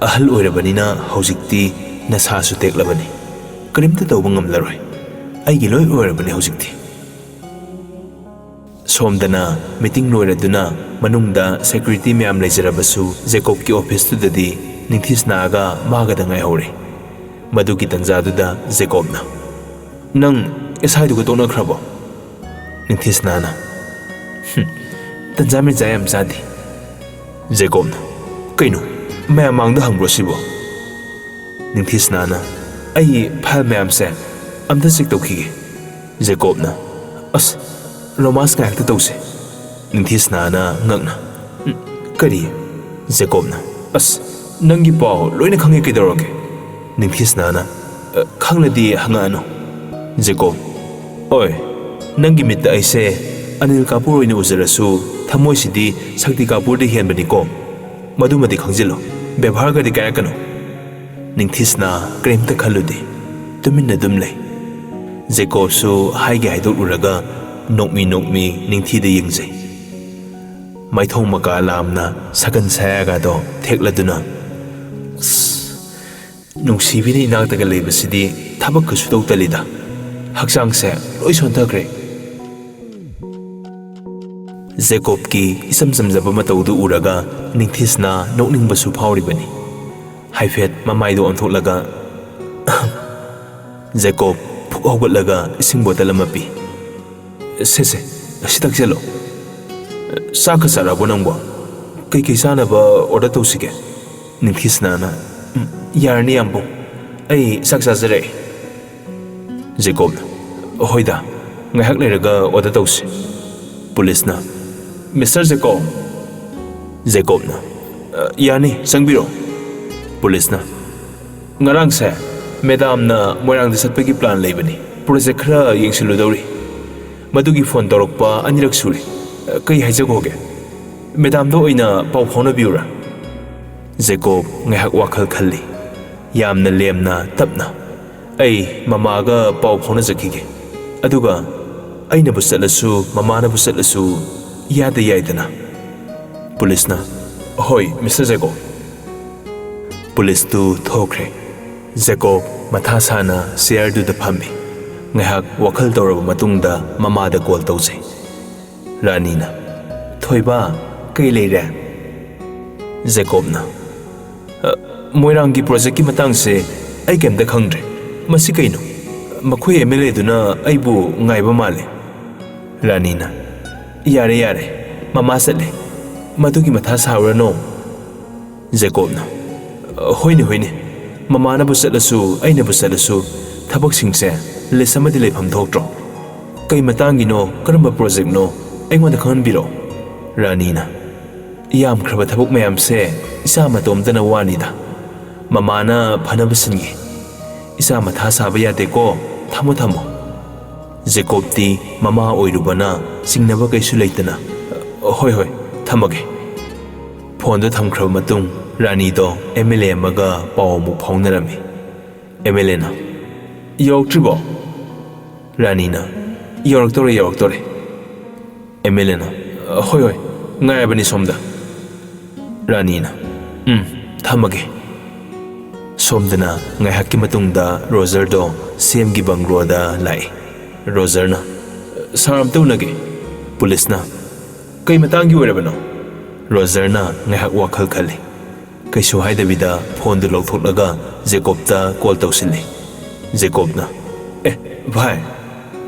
ꯑꯍꯜ ꯑꯣꯏꯔꯕꯅꯤꯅ ꯍꯧꯖꯤꯛꯇꯤ ꯅꯁꯥꯁꯨ ꯇꯦꯛꯂꯕꯅꯤ. ꯀꯔꯤꯝꯇ ꯇꯧꯕ ꯉꯝꯂꯔꯣꯏ. ꯑꯩꯒꯤ ꯂꯣꯏ ꯑꯣꯏꯔꯕꯅꯤ ꯍꯧꯖꯤꯛꯇꯤ. ꯁꯣꯝꯗꯅ ꯃꯤꯇꯤꯡ ꯂꯣꯏꯔꯗꯨꯅ ꯃꯅꯨꯡꯗ ꯁꯦꯀ꯭ꯌꯨꯔꯤꯇꯤ ꯃꯌꯥꯝ ꯂꯩꯖꯔꯕꯁꯨ ꯖꯦꯀꯣꯕꯀꯤ ꯑꯣꯐꯤꯁꯇꯨꯗꯗꯤ ꯅꯤꯡꯊꯤꯁꯅꯥꯒ ꯃꯥꯒꯗ ꯉꯥꯏꯍꯧꯔꯦ. ꯃꯗꯨꯒꯤ ꯇꯟꯖꯥꯗꯨꯗ ꯖꯦꯀꯣꯕꯅ ꯅꯪ ꯑꯦꯁꯥꯏꯗꯨꯒ ꯇꯣꯛꯅꯈ꯭ꯔꯕꯣ? ꯅꯤꯡꯊꯤꯁꯅꯥꯅ ꯇꯟꯖꯥ ꯃꯦꯟꯖꯥ ꯌꯥꯝ ꯆꯥꯗꯦ. ꯖꯦꯀꯣꯕꯅ ꯀꯩꯅꯣ ꯃꯌꯥꯝ ꯃꯥꯡꯗ ꯍꯪꯕ꯭ꯔꯣ ꯁꯤꯕꯣ? ꯅꯤꯡꯊꯤꯁꯅꯥꯅ ꯑꯩ ꯐꯥꯏꯜ ꯃꯌꯥꯝꯁꯦ ꯑꯝꯇ ꯆꯦꯛ ꯇꯧꯈꯤꯒꯦ. ꯖꯦꯀꯣꯕꯅ ꯑꯁ ꯔꯣꯃꯥꯟꯁ ꯉꯥꯏꯍꯥꯛꯇ ꯇꯧꯁꯦ. ꯅꯤꯡꯊꯤꯁꯅꯥꯅ ꯉꯛꯅ ꯀꯔꯤ? ꯖꯦꯀꯣꯕꯅ ꯑꯁ ꯅꯪꯒꯤ ꯄꯥꯎ ꯂꯣꯏꯅ ꯈꯪꯉꯦ ꯀꯩꯗꯧꯔꯒꯦ? ꯅꯤꯡꯊꯤꯁꯅꯥꯅ ꯈꯪꯂꯗꯤ ꯍꯪꯉꯛꯑꯅꯨ. ꯖꯦꯀꯣꯕ ꯑꯣꯏ, ꯅꯪꯒꯤ ꯃꯤꯠꯇ ꯑꯩꯁꯦ ꯑꯅꯤꯜ ꯀꯥꯄꯨꯔ ꯑꯣꯏꯅ ꯎꯖꯔꯁꯨ ꯊꯃꯣꯏꯁꯤꯗꯤ ꯁꯛꯇꯤ ꯀꯥꯄꯨꯔꯗ ꯍꯦꯟꯕꯅꯤꯀꯣ. ꯃꯗꯨꯃꯗꯤ ꯈꯪꯖꯤꯜꯂꯣ. ꯕꯦꯚꯥꯔꯒꯗꯤ ꯀꯥꯏꯔꯛꯀꯅꯨ. ꯅꯤꯡꯊꯤꯁꯅꯥ ꯀꯔꯤꯝꯇ ꯈꯜꯂꯨꯗꯦ. ꯇꯨꯃꯤꯟꯅ ꯑꯗꯨꯝ ꯂꯩ. ꯖꯦꯀꯣꯕꯁꯨ ꯍꯥꯏꯒꯦ ꯍꯥꯏꯗꯣꯛꯂꯨꯔꯒ ꯅꯣꯛꯃꯤ ꯅꯤꯡꯊꯤꯗ ꯌꯦꯡꯖꯩ. ꯃꯥꯏꯊꯣꯡ ꯃꯀꯥ ꯂꯥꯝꯅ ꯁꯒꯟ ꯁꯥꯌꯥꯒꯗꯣ ꯊꯦꯛꯂꯗꯨꯅ ꯅꯨꯡꯁꯤꯕꯤꯅ ꯏꯅꯥꯛꯇꯒ ꯂꯩꯕꯁꯤꯗꯤ ꯊꯕꯛꯀ ꯁꯨꯇꯧ ꯇꯜꯂꯤꯗ. ꯍꯛꯆꯥꯡꯁꯦ ꯂꯣꯏ ꯁꯣꯟꯊꯈ꯭ꯔꯦ. ꯖꯦꯀꯣꯕꯀꯤ ꯏꯆꯝ ꯆꯝꯖꯕ ꯃꯇꯧꯗꯨ ꯎꯔꯒ ꯅꯤꯡꯊꯤꯁꯅꯥ ꯅꯣꯛꯅꯤꯡꯕꯁꯨ ꯐꯥꯎꯔꯤꯕꯅꯤ. ꯍꯥꯏꯐꯦꯠ ꯃꯃꯥꯏꯗꯣ ꯑꯣꯟꯊꯣꯛꯂꯒ ꯖꯦꯀꯣꯕ ꯐꯨꯛ ꯍꯧꯒꯠꯂꯒ ꯏꯁꯤꯡ ꯕꯣꯇꯜ ꯑꯃ ꯄꯤ. ꯁꯦ ꯁꯤ ꯊꯛꯆꯜꯂꯣ. ꯆꯥꯛꯀ ꯆꯥꯔꯕꯣ ꯅꯪꯕꯣ? ꯀꯩꯀꯩ ꯆꯥꯅꯕ ꯑꯣꯔꯗꯔ ꯇꯧꯁꯤꯒꯦ? ꯅꯤꯡꯊꯤꯁꯅꯥꯅ ꯌꯥꯔꯅꯤ ꯌꯥꯝꯕꯨꯡ, ꯑꯩ ꯆꯥꯛ ꯆꯥꯖꯔꯛꯑꯦ. ꯖꯦꯀꯣꯕꯅ ꯍꯣꯏꯗ, ꯉꯥꯏꯍꯥꯛ ꯂꯩꯔꯒ ꯑꯣꯔꯗꯔ ꯇꯧꯁꯤ. ꯄꯨꯂꯤꯁꯅ ꯃꯤꯁꯇꯔ ꯖꯦꯀꯣꯕ. ꯖꯦꯀꯣꯕꯅ ꯌꯥꯅꯤ, ꯆꯪꯕꯤꯔꯣ. ꯄꯨꯂꯤꯁꯅ ꯉꯔꯥꯡꯁꯦ ꯃꯦꯗꯥꯝꯅ ꯃꯣꯏꯔꯥꯡꯗ ꯆꯠꯄꯒꯤ ꯄ꯭ꯂꯥꯟ ꯂꯩꯕꯅꯤ. ꯄ꯭ꯔꯣꯖꯦꯛ ꯈꯔ ꯌꯦꯡꯁꯤꯜꯂꯨꯗꯧꯔꯤ. ꯃꯗꯨꯒꯤ ꯐꯣꯟ ꯇꯧꯔꯛꯄ 2ꯔꯛ ꯁꯨꯔꯦ. ꯀꯩ ꯍꯥꯏꯖꯈꯣꯒꯦ? ꯃꯦꯗꯥꯝꯗ ꯑꯣꯏꯅ ꯄꯥꯎ ꯐꯥꯎꯅꯕꯤꯌꯨꯔꯥ? ꯖꯦꯀꯣꯕ ꯉꯥꯏꯍꯥꯛ ꯋꯥꯈꯜ ꯈꯜꯂꯤ. ꯌꯥꯝꯅ ꯂꯦꯝꯅ ꯇꯞꯅ ꯑꯩ ꯃꯃꯥꯒ ꯄꯥꯎ ꯐꯥꯎꯅꯖꯈꯤꯒꯦ ꯑꯗꯨꯒ ꯑꯩꯅꯕꯨ ꯆꯠꯂꯁꯨ ꯃꯃꯥꯅꯕꯨ ꯆꯠꯂꯁꯨ ꯌꯥꯗ ꯌꯥꯏꯗꯅ ꯄꯨꯂꯤꯁꯅ ꯍꯣꯏ ꯃꯤꯁꯇꯔ ꯖꯦꯀꯣꯕ ꯄꯨꯂꯤꯁꯇꯨ ꯊꯣꯛꯈ꯭ꯔꯦ ꯖꯦꯀꯣꯕ ꯃꯊꯥ ꯁꯥꯅ ꯆꯤꯌꯔꯗꯨꯗ ꯐꯝꯃꯤ ꯉꯥꯏꯍꯥꯛ ꯋꯥꯈꯜ ꯇꯧꯔꯕ ꯃꯇꯨꯡꯗ ꯃꯃꯥꯗ ꯀꯣꯜ ꯇꯧꯖꯩ ꯔꯥꯅꯤꯅ ꯊꯣꯏꯕ ꯀꯩ ꯂꯩꯔꯦ ꯖꯦꯀꯣꯕꯅ ꯃꯣꯏꯔꯥꯡꯒꯤ ꯄ꯭ꯔꯣꯖꯦꯛꯀꯤ ꯃꯇꯥꯡꯁꯦ ꯑꯩ ꯀꯩꯝꯇ ꯈꯪꯗ꯭ꯔꯦ ꯃꯁꯤ ꯀꯩꯅꯣ ꯃꯈꯣꯏ MLAꯗꯨꯅ ꯑꯩꯕꯨ ꯉꯥꯏꯕ ꯃꯥꯜꯂꯦ ꯔꯥꯅꯤꯅ ꯌꯥꯔꯦ ꯌꯥꯔꯦ ꯃꯃꯥ ꯆꯠꯂꯦ ꯃꯗꯨꯒꯤ ꯃꯊꯥ ꯁꯥꯎꯔꯅꯣ ꯖꯦꯀꯣꯕꯅ ꯍꯣꯏꯅꯦ ꯍꯣꯏꯅꯦ ꯃꯃꯥꯅꯕꯨ ꯆꯠꯂꯁꯨ ꯑꯩꯅꯕꯨ ꯆꯠꯂꯁꯨ ꯊꯕꯛꯁꯤꯡꯁꯦ ꯂꯤꯁ ꯑꯃꯗꯤ ꯂꯩꯐꯝ ꯊꯣꯛꯇ꯭ꯔꯣ ꯀꯩ ꯃꯇꯥꯡꯒꯤꯅꯣ ꯀꯔꯝꯕ ꯄ꯭ꯔꯣꯖꯦꯛꯅꯣ ꯑꯩꯉꯣꯟꯗ ꯈꯪꯍꯟꯕꯤꯔꯛꯑꯣ ꯔꯥꯅꯤꯅ ꯌꯥꯝꯈ꯭ꯔꯕ ꯊꯕꯛ ꯃꯌꯥꯝꯁꯦ ꯏꯆꯥ ꯃꯇꯣꯝꯇꯅ ꯋꯥꯅꯤꯗ ꯃꯃꯥꯅ ꯐꯅꯕ ꯁꯤꯟꯒꯦ ꯏꯆꯥ ꯃꯊꯥ ꯁꯥꯕ ꯌꯥꯗꯦꯀꯣ ꯊꯝꯃꯣ ꯊꯝꯃꯣ ꯖꯦꯀꯣꯕꯇꯤ ꯃꯃꯥ ꯑꯣꯏꯔꯨꯕꯅ ꯆꯤꯡꯅꯕ ꯀꯩꯁꯨ ꯂꯩꯇꯅ ꯍꯣꯏ ꯍꯣꯏ ꯊꯝꯃꯒꯦ ꯐꯣꯟꯗꯣ ꯊꯝꯈ꯭ꯔꯕ ꯃꯇꯨꯡ ꯔꯥꯅꯤꯗꯣ MLA ꯑꯃꯒ ꯄꯥꯎ ꯑꯃꯨꯛ ꯐꯥꯎꯅꯔꯝꯃꯤ MLAꯅ ꯌꯧꯔꯛꯇ꯭ꯔꯤꯕꯣ ꯔꯥꯅꯤꯅ ꯌꯧꯔꯛꯇꯧꯔꯦ MLAꯅ ꯍꯣꯏ ꯍꯣꯏ ꯉꯥꯏꯔꯕꯅꯤ ꯁꯣꯝꯗ ꯔꯥꯅꯤꯅ ꯊꯝꯃꯒꯦ ꯁꯣꯝꯗꯅ ꯉꯥꯏꯍꯥꯛꯀꯤ ꯃꯇꯨꯡꯗ ꯔꯣꯖꯔꯗꯣ ꯁꯦꯝꯒꯤ ꯕꯪꯒ꯭ꯂꯣꯗ ꯂꯥꯛꯏ ꯔꯣꯖꯔꯅ ꯁꯥꯔ ꯑꯝꯇ ꯎꯅꯒꯦ ꯄꯨꯂꯤꯁꯅ ꯀꯩ ꯃꯇꯥꯡꯒꯤ ꯑꯣꯏꯔꯕꯅꯣ ꯔꯣꯖꯔꯅ ꯉꯥꯏꯍꯥꯛ ꯋꯥꯈꯜ ꯈꯜꯂꯤ ꯀꯩꯁꯨ ꯍꯥꯏꯗꯕꯤꯗ ꯐꯣꯟꯗꯨ ꯂꯧꯊꯣꯛꯂꯒ ꯖꯦꯀꯣꯕꯇ ꯀꯣꯜ ꯇꯧꯁꯤꯜꯂꯤ ꯖꯦꯀꯣꯕꯅ ꯚꯥꯏ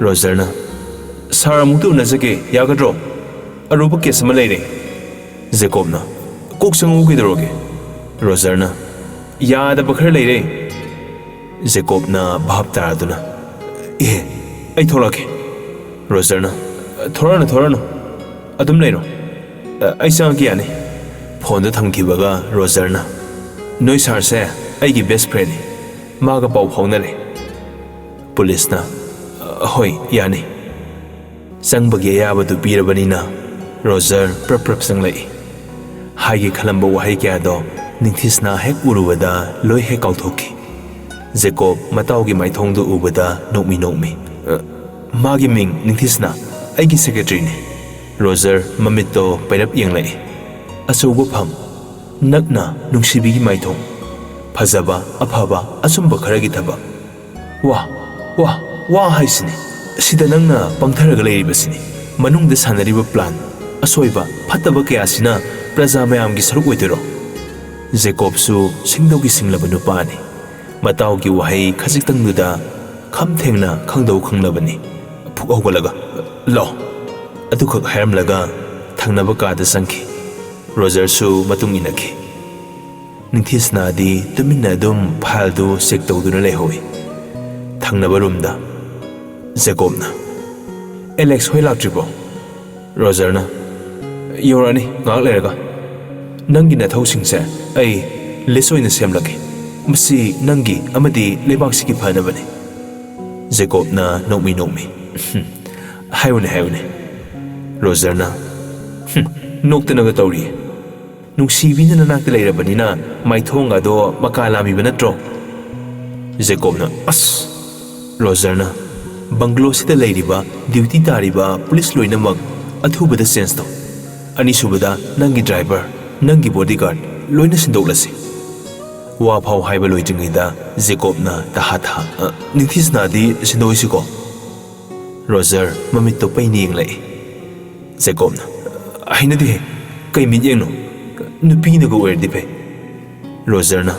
ꯔꯣꯖꯔꯅ ꯁꯥꯔ ꯑꯃꯨꯛꯇ ꯎꯅꯖꯒꯦ ꯌꯥꯒꯗ꯭ꯔꯣ ꯑꯔꯨꯕ ꯀꯦꯁ ꯑꯃ ꯂꯩꯔꯦ ꯖꯦꯀꯣꯕꯅ ꯀꯣꯛ ꯆꯪꯉꯨ ꯀꯩꯗꯧꯔꯒꯦ ꯔꯣꯖꯔꯅ ꯌꯥꯗꯕ ꯈꯔ ꯂꯩꯔꯦ ꯖꯦꯀꯣꯕꯅ ꯚꯥꯞ ꯇꯥꯔꯗꯨꯅ ꯑꯩ ꯊꯣꯛꯂꯛꯀꯦ ꯔꯣꯖꯔꯅ ꯊꯣꯔꯛꯑꯅꯨ ꯑꯗꯨꯝ ꯂꯩꯔꯣ ꯑꯩ ꯆꯪꯉꯛꯀꯦ ꯌꯥꯅꯤ ꯐꯣꯟꯗꯣ ꯊꯝꯈꯤꯕꯒ ꯔꯣꯖꯔꯅ ꯅꯣꯏ ꯁꯥꯔꯁꯦ ꯑꯩꯒꯤ ꯕꯦꯁ ꯐ꯭ꯔꯦꯟꯅꯤ ꯃꯥꯒ ꯄꯥꯎ ꯐꯥꯎꯅꯔꯦ ꯄꯨꯂꯤꯁꯅ ꯍꯣꯏ ꯌꯥꯅꯤ ꯆꯪꯕꯒꯤ ꯑꯌꯥꯕꯗꯨ ꯄꯤꯔꯕꯅꯤꯅ ꯔꯣꯖꯔ ꯄ꯭ꯔꯞ ꯆꯪꯂꯛꯏ ꯍꯥꯏꯒꯦ ꯈꯜꯂꯝꯕ ꯋꯥꯍꯩ ꯀꯌꯥꯗꯣ ꯅꯤꯡꯊꯤꯁꯅ ꯍꯦꯛ ꯎꯔꯨꯕꯗ ꯂꯣꯏ ꯍꯦꯛ ꯀꯥꯎꯊꯣꯛꯈꯤ ꯖꯦꯀꯣꯕ ꯃꯇꯥꯎꯒꯤ ꯃꯥꯏꯊꯣꯡꯗꯨ ꯎꯕꯗ ꯅꯣꯛꯃꯤ ꯃꯥꯒꯤ ꯃꯤꯡ ꯅꯤꯡꯊꯤꯁꯅ ꯑꯩꯒꯤ ꯁꯦꯀ꯭ꯔꯦꯇꯔꯤꯅꯤ ꯔꯣꯖꯔ ꯃꯃꯤꯠꯇꯣ ꯄꯩꯔꯞ ꯌꯦꯡꯂꯛꯏ ꯑꯆꯧꯕ ꯐꯝ ꯅꯛꯅ ꯅꯨꯡꯁꯤꯕꯤꯒꯤ ꯃꯥꯏꯊꯣꯡ ꯐꯖꯕ ꯑꯐꯕ ꯑꯆꯨꯝꯕ ꯈꯔꯒꯤ ꯊꯕꯛ ꯋꯥ ꯍꯥꯏꯁꯤꯅꯤ ꯁꯤꯗ ꯅꯪꯅ ꯄꯪꯊꯔꯒ ꯂꯩꯔꯤꯕꯁꯤꯅꯤ ꯃꯅꯨꯡꯗ ꯁꯥꯟꯅꯔꯤꯕ ꯄ꯭ꯂꯥꯟ ꯑꯁꯣꯏꯕ ꯐꯠꯇꯕ ꯀꯌꯥꯁꯤꯅ ꯄ꯭ꯔꯖꯥ ꯃꯌꯥꯝꯒꯤ ꯁꯔꯨꯛ ꯑꯣꯏꯗꯣꯏꯔꯣ ꯖꯦꯀꯣꯕꯁꯨ ꯁꯤꯡꯗꯧꯒꯤ ꯁꯤꯡꯂꯕ ꯅꯨꯄꯥꯅꯤ ꯃꯇꯥꯎꯒꯤ ꯋꯥꯍꯩ ꯈꯖꯤꯛꯇꯪꯗꯨꯗ ꯈꯝ ꯊꯦꯡꯅ ꯈꯪꯗꯧ ꯈꯪꯂꯕꯅꯤ ꯐꯨꯛ ꯍꯧꯒꯠꯂꯒ ꯂꯥꯎ ꯑꯗꯨꯈꯛ ꯍꯥꯏꯔꯝꯂꯒ ꯊꯪꯅꯕ ꯀꯥꯗ ꯆꯪꯈꯤ ꯔꯣꯖꯔꯁꯨ ꯃꯇꯨꯡ ꯏꯟꯅꯈꯤ ꯅꯤꯡꯊꯤꯁꯅꯥꯗꯤ ꯇꯨꯃꯤꯟꯅ ꯑꯗꯨꯝ ꯐꯥꯏꯜꯗꯨ ꯆꯦꯛ ꯇꯧꯗꯨꯅ ꯂꯩꯍꯧꯏ ꯊꯪꯅꯕ ꯔꯨꯝꯗ ꯖꯦꯀꯣꯕꯅ ꯑꯦꯂꯦꯛꯁ ꯍꯣꯏ ꯂꯥꯛꯇ꯭ꯔꯤꯕꯣ ꯔꯣꯖꯔꯅ ꯌꯧꯔꯛꯑꯅꯤ ꯉꯥꯏꯍꯥꯛ ꯂꯩꯔꯒ ꯅꯪꯒꯤ ꯅꯊꯧꯁꯤꯡꯁꯦ ꯑꯩ ꯂꯤꯁ ꯑꯣꯏꯅ ꯁꯦꯝꯂꯒꯦ ꯃꯁꯤ ꯅꯪꯒꯤ ꯑꯃꯗꯤ ꯂꯩꯕꯥꯛꯁꯤꯒꯤ ꯐꯅꯕꯅꯤ ꯖꯦꯀꯣꯕꯅ ꯅꯣꯛꯃꯤ ꯍꯥꯏꯌꯨꯅꯦ ꯔꯣꯖꯔꯅ ꯅꯣꯛꯇꯅꯒ ꯇꯧꯔꯤꯌꯦ ꯅꯨꯡꯁꯤꯕꯤꯅ ꯅꯅꯥꯛꯇ ꯂꯩꯔꯕꯅꯤꯅ ꯃꯥꯏꯊꯣꯡ ꯑꯗꯣ ꯃꯀꯥ ꯂꯥꯝꯃꯤꯕ ꯅꯠꯇ꯭ꯔꯣ ꯖꯦꯀꯣꯕꯅ ꯔꯣꯖꯔꯅ ꯕꯪꯒ꯭ꯂꯣꯁꯤꯗ ꯂꯩꯔꯤꯕ ꯗ꯭ꯌꯨꯇꯤ ꯇꯥꯔꯤꯕ ꯄꯨꯂꯤꯁ ꯂꯣꯏꯅꯃꯛ ꯑꯊꯨꯕꯗ ꯆꯦꯟꯖ ꯇꯧ ꯑꯅꯤꯁꯨꯕꯗ ꯅꯪꯒꯤ ꯗ꯭ꯔꯥꯏꯚꯔ ꯅꯪꯒꯤ ꯕꯣꯗꯤꯒꯥꯔꯗ ꯂꯣꯏꯅ ꯁꯤꯟꯗꯣꯛꯂꯁꯤ ꯋꯥ ꯐꯥꯎ ꯍꯥꯏꯕ ꯂꯣꯏꯗ꯭ꯔꯤꯉꯩꯗ ꯖꯦꯀꯣꯕꯅ ꯇꯍꯥ ꯅꯤꯡꯊꯤꯁꯅꯥꯗꯤ ꯁꯤꯟꯗꯣꯛꯏꯁꯤꯀꯣ ꯔꯣꯖꯔ ꯃꯃꯤꯠꯇꯣ ꯄꯩꯅ ꯌꯦꯡꯂꯛꯏ ꯖꯦꯀꯣꯕꯅ ꯍꯩꯅꯗꯦꯍꯦ ꯀꯩ ꯃꯤꯠꯌꯦꯡꯅꯣ ꯅꯨꯄꯤꯅꯒ ꯑꯣꯏꯔꯗꯤ ꯐꯩ ꯔꯣꯖꯔꯅ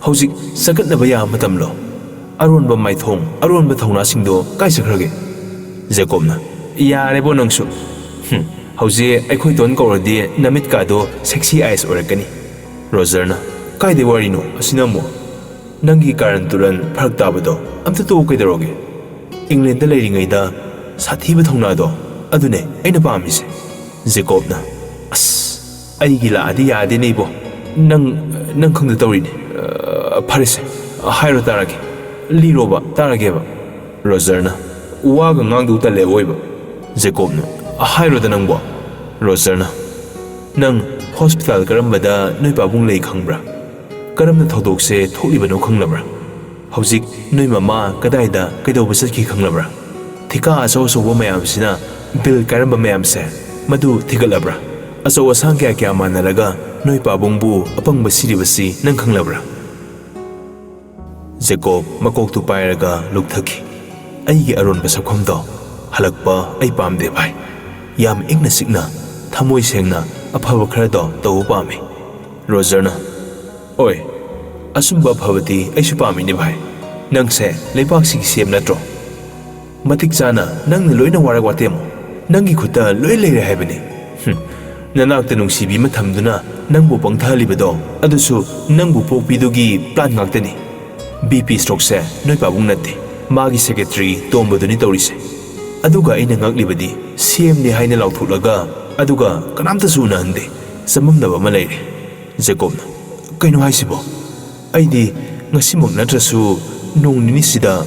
ꯍꯧꯖꯤꯛ ꯆꯀꯠꯅꯕ ꯌꯥꯕ ꯃꯇꯝꯂꯣ ꯑꯔꯣꯟꯕ ꯃꯥꯏꯊꯣꯡ ꯑꯔꯣꯟꯕ ꯊꯧꯅꯥꯁꯤꯡꯗꯣ ꯀꯥꯏ ꯆꯠꯈ꯭ꯔꯒꯦ ꯖꯦꯀꯣꯕꯅ ꯌꯥꯔꯦꯕꯣ ꯅꯪꯁꯨ ꯍꯧꯖꯤꯛ ꯑꯩꯈꯣꯏ ꯇꯣꯟ ꯀꯧꯔꯗꯤ ꯅꯃꯤꯠꯀꯥꯗꯣ ꯁꯦꯛꯁꯤ ꯑꯥꯏꯁ ꯑꯣꯏꯔꯛꯀꯅꯤ ꯔꯣꯖꯔꯅ ꯀꯥꯏꯗꯩ ꯋꯥꯔꯤꯅꯣ ꯑꯁꯤꯅ ꯑꯃꯨꯛ ꯅꯪꯒꯤ ꯀꯥꯔꯟ ꯇꯨꯔꯟ ꯐꯔꯛ ꯇꯥꯕꯗꯣ ꯑꯝꯇ ꯇꯣꯛꯎ ꯀꯩꯗꯧꯔꯒꯦ ꯏꯪꯂꯦꯟꯗ ꯂꯩꯔꯤꯉꯩꯗ ꯁꯥꯊꯤꯕ ꯊꯧꯅꯥꯗꯣ ꯑꯗꯨꯅꯦ ꯑꯩꯅ ꯄꯥꯝꯃꯤꯁꯦ ꯖꯦꯀꯣꯕꯅ ꯑꯩꯒꯤ ꯂꯥꯛꯑꯗꯤ ꯌꯥꯗꯦꯅꯦ ꯏꯕꯣ ꯅꯪ ꯈꯪꯗ ꯇꯧꯔꯤꯅꯦ ꯐꯔꯦꯁꯦ ꯍꯥꯏꯔꯣ ꯇꯥꯔꯒꯦ ꯂꯤꯔꯣꯕ ꯇꯥꯔꯒꯦꯕ ꯔꯣꯖꯔꯅ ꯋꯥꯒ ꯉꯥꯡꯗꯧ ꯇꯜꯂꯦ ꯑꯣꯏꯕ ꯖꯦꯀꯣꯕꯅ ꯍꯥꯏꯔꯣꯗ ꯅꯪꯕꯣ ꯔꯣꯖꯔꯅ ꯅꯪ ꯍꯣꯁꯄꯤꯇꯥꯜ ꯀꯔꯝꯕꯗ ꯅꯣꯏ ꯄꯥꯕꯨꯡ ꯂꯩ ꯈꯪꯕ꯭ꯔꯥ ꯀꯔꯝꯅ ꯊꯧꯗꯣꯛꯁꯦ ꯊꯣꯛꯂꯤꯕꯅꯣ ꯈꯪꯂꯕ꯭ꯔꯥ ꯍꯧꯖꯤꯛ ꯅꯣꯏ ꯃꯃꯥ ꯀꯗꯥꯏꯗ ꯀꯩꯗꯧꯕ ꯆꯠꯈꯤ ꯈꯪꯂꯕ꯭ꯔꯥ? ꯊꯤꯀꯥ ꯑꯆꯧ ꯑꯆꯧꯕ ꯃꯌꯥꯝꯁꯤꯅ ꯕꯤꯜ ꯀꯥꯏꯔꯝꯕ ꯃꯌꯥꯝꯁꯦ ꯃꯗꯨ ꯊꯤꯒꯠꯂꯕ꯭ꯔꯥ? ꯑꯆꯧ ꯑꯁꯥꯡ ꯀꯌꯥ ꯀꯌꯥ ꯃꯥꯟꯅꯔꯒ ꯅꯣꯏ ꯄꯥꯕꯨꯡꯕꯨ ꯑꯄꯪꯕ ꯁꯤꯔꯤꯕꯁꯤ ꯅꯪ ꯈꯪꯂꯕ꯭ꯔꯥ? ꯖꯦꯀꯣꯕ ꯃꯀꯣꯛꯇꯨ ꯄꯥꯏꯔꯒ ꯂꯨꯛꯊꯈꯤ꯫ ꯑꯩꯒꯤ ꯑꯔꯣꯟꯕ ꯁꯛꯐꯝꯗꯣ ꯍꯜꯂꯛꯄ ꯑꯩ ꯄꯥꯝꯗꯦ ꯚꯥꯏ꯫ ꯌꯥꯝ ꯏꯪꯅ ꯆꯤꯛꯅ ꯊꯃꯣꯏ ꯁꯦꯡꯅ ꯑꯐꯕ ꯈꯔꯗꯣ ꯇꯧꯕ ꯄꯥꯝꯃꯤ꯫ ꯔꯣꯖꯔꯅ ꯑꯣꯏ ꯑꯆꯨꯝꯕ ꯑꯐꯕꯗꯤ ꯑꯩꯁꯨ ꯄꯥꯝꯃꯤꯅꯦ ꯚꯥꯏ꯫ ꯅꯪꯁꯦ ꯂꯩꯕꯥꯛꯁꯤꯒꯤ ꯁꯦꯝ ꯅꯠꯇ꯭ꯔꯣ? ꯃꯇꯤꯛ ꯆꯥꯅ ꯅꯪꯅ ꯂꯣꯏꯅ ꯋꯥꯔꯛ ꯋꯥꯇꯦꯝꯃꯨ꯫ ꯅꯪꯒꯤ ꯈꯨꯠꯇ ꯂꯣꯏ ꯂꯩꯔꯦ ꯍꯥꯏꯕꯅꯤ꯫ ꯅꯅꯥꯛꯇ ꯅꯨꯡꯁꯤꯕꯤ ꯑꯃ ꯊꯝꯗꯨꯅ ꯅꯪꯕꯨ ꯄꯪꯊꯍꯜꯂꯤꯕꯗꯣ ꯑꯗꯨꯁꯨ ꯅꯪꯕꯨ ꯄꯣꯛꯄꯤꯗꯨꯒꯤ ꯄ꯭ꯂꯥꯟ ꯉꯥꯛꯇꯅꯤ꯫ BP ꯁ꯭ꯇ꯭ꯔꯣꯛꯁꯦ ꯅꯣꯏ ꯄꯥꯕꯨꯡ ꯅꯠꯇꯦ, ꯃꯥꯒꯤ ꯁꯦꯀ꯭ꯔꯦꯇꯔꯤ ꯇꯣꯝꯕꯗꯨꯅꯤ ꯇꯧꯔꯤꯁꯦ꯫ ꯑꯗꯨꯒ ꯑꯩꯅ ꯉꯛꯂꯤꯕꯗꯤ ꯁꯦꯝꯅꯤ ꯍꯥꯏꯅ ꯂꯥꯎꯊꯣꯛꯂꯒ ꯑꯗꯨꯒ ꯀꯅꯥꯝꯇꯁꯨ ꯎꯅꯍꯟꯗꯦ꯫ ꯆꯃꯝꯅꯕ ꯑꯃ ꯂꯩꯔꯦ꯫ ꯖꯦꯀꯣꯕꯅ ꯀꯩꯅꯣ ꯍꯥꯏꯁꯤꯕꯣ? ꯑꯩꯗꯤ ꯉꯁꯤꯃꯛ ꯅꯠꯇ꯭ꯔꯁꯨ ꯅꯣꯡ ꯅꯤꯅꯤꯁꯤꯗ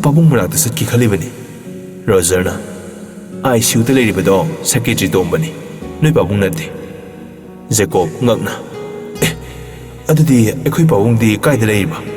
ꯄꯥꯕꯨꯡ ꯃꯅꯥꯛꯇ ꯆꯠꯈꯤ ꯈꯜꯂꯤꯕꯅꯤ꯫ ꯔꯣꯖꯔꯅ ICUꯗ ꯂꯩꯔꯤꯕꯗꯣ ꯁꯦꯀ꯭ꯔꯦꯇꯔꯤ ꯇꯣꯝꯕꯅꯤ, ꯅꯣꯏ ꯄꯥꯕꯨꯡ ꯅꯠꯇꯦ꯫ ꯖꯦꯀꯣꯕ ꯉꯛꯅ ꯑꯗꯨꯗꯤ ꯑꯩꯈꯣꯏ ꯄꯥꯕꯨꯡꯗꯤ ꯀꯥꯏꯗ ꯂꯩꯔꯤꯕ?